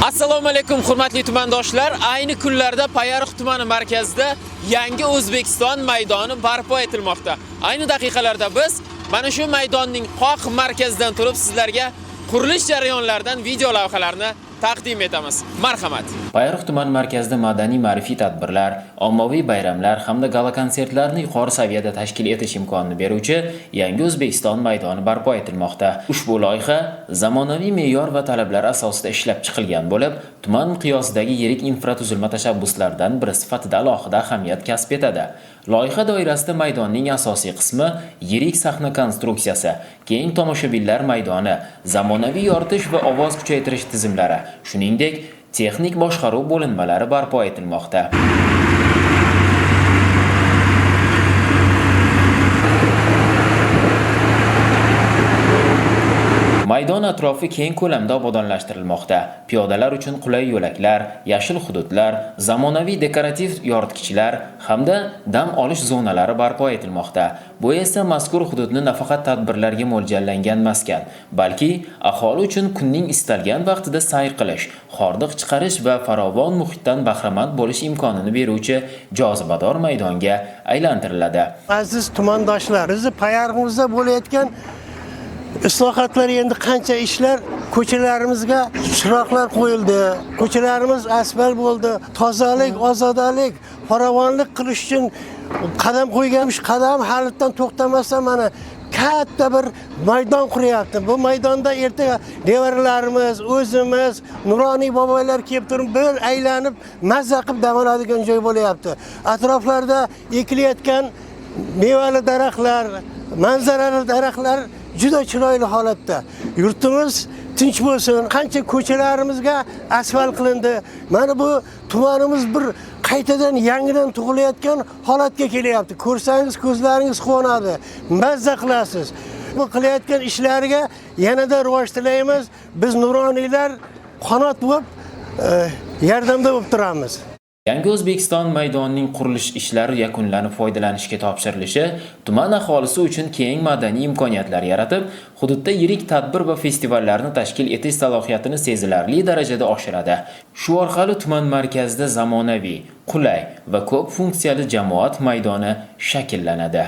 Assalomu alaykum hurmatli tumandoshlar. Ayni kunlarda Payariq tumani markazida yangi O'zbekiston maydoni barpo etilmoqda. Ayni daqiqalarda biz mana shu maydonning qoq markazidan turib sizlarga qurilish jarayonlaridan video lavhalarni taqdim etamiz. Marhamat. Payariq tuman markazida madaniy ma'rifiy tadbirlar, ommaviy bayramlar hamda gala konsertlarni yuqori saviyada tashkil etish imkonini beruvchi yangi O'zbekiston maydoni barpo etilmoqda. Ushbu loyiha zamonaviy me'yor va talablar asosida ishlab chiqilgan bo'lib, tuman miqyosidagi yirik infratuzilma tashabbuslaridan biri sifatida alohida ahamiyat kasb etadi. Loyiha doirasida maydonning asosiy qismi yirik sahna konstruksiyasi, keng tomoshabinlar maydoni, zamonaviy yoritish va ovoz kuchaytirish tizimlari, shuningdek, texnik boshqaruv bo'linmalari barpo etilmoqda. Maydon atrofi keng ko'lamda obodonlashtirilmoqda. Piyodalar uchun qulay yo'laklar, yashil hududlar, zamonaviy dekorativ yoritgichlar hamda dam olish zonalari barpo etilmoqda. Bu esa mazkur hududni nafaqat tadbirlarga mo'ljallangan maskan, balki aholi uchun kunning istalgan vaqtida sayr qilish, hordiq chiqarish va farovon muhitdan bahramand bo'lish imkonini beruvchi jozibador maydonga aylantiriladi. Aziz tumandoshlar, bizni Payariqimizda bo'layotgan islohotlar endi qancha ishlar, ko'chalarimizga chiroqlar qo'yildi, ko'chalarimiz asfalt bo'ldi, tozalik, ozodalik, farovonlik qilish uchun qadam qo'yganmiz, qadam halitdan to'xtamasdan mana katta bir maydon quryapti. Bu maydonda ertaga nevaralarimiz, o'zimiz, nuroniy bobolar kelib turib bir aylanib mazza qilib dam oladigan joy bo'lyapti. Atroflarda ekilayotgan mevali daraxtlar, manzarali daraxtlar juda chiroyli holatda. Yurtimiz tinch bo'lsin. Qancha ko'chalarimizga asfalt qilindi. Mana bu tumanimiz bir qaytadan yangidan tug'ilayotgan holatga kelyapti. Ko'rsangiz ko'zlaringiz quvonadi, mazza qilasiz. Bu qilayotgan ishlariga yanada rivoj tilaymiz. Biz nuroniylar qanot bo'lib yordamda bo'lib turamiz. Yangi O'zbekiston maydonining qurilish ishlari yakunlanib foydalanishga topshirilishi tuman aholisi uchun keng madaniy imkoniyatlar yaratib, hududda yirik tadbir va festivallarni tashkil etish salohiyatini sezilarli darajada oshiradi. Shu orqali tuman markazida zamonaviy, qulay va ko'p funksiyali jamoat maydoni shakllanadi.